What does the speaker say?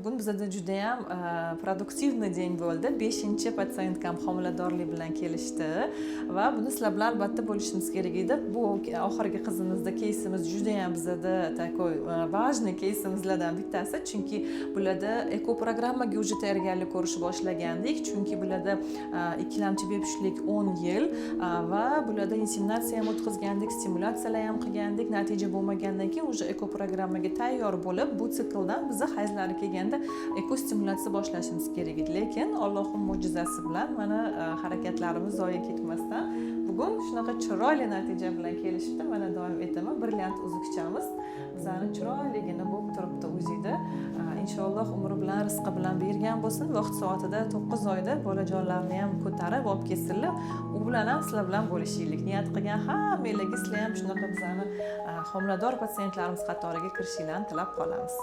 bugun bizda juda ham produktivniy deng bo'ldi. 5-chi patsient ham homiladorlik bilan kelishdi va buni sizlar bilan albatta bo'lishimiz kerak edi. Bu oxirgi qizimizda keysimiz juda ham bizda takoy важный keysimizlardan bittasi, chunki bularda ekoprogrammaga уже tayyorgarlik ko'rish boshlagandik, chunki bularda ikkilamchi bepushtlik 10 yil va bularda inseminatsiya ham o'tkazgandik, stimulyatsiyalar ham qilgandik. Natija bo'lmagandan keyin уже ekoprogrammaga tayyor bo'lib, bu sikldan bizni hayzlari kelganda ekostimulyatsiya boshlashimiz kerak edi. Lekin Allohning mo'jizasi bilan mana harakatlarimiz zoya ketmasdan bugun shunaqa chiroyli natija bilan kelishdi. Mana davom etaman, brilliant uzukchamiz bizani chiroyligini bo'lib turibdi o'zida. Inshaalloh umri bilan, rizqi bilan bergan bo'lsin. Vaqt soatida 9 oyda bolajonlarni ham ko'tarib olib kelsinlar. U bilan ham sizlar bilan bo'lishaylik. Niyat qilgan hammangizga sizlar ham shunaqa bizani homilador patsientlarimiz qatoriga kirishinglarni tilab qolamiz.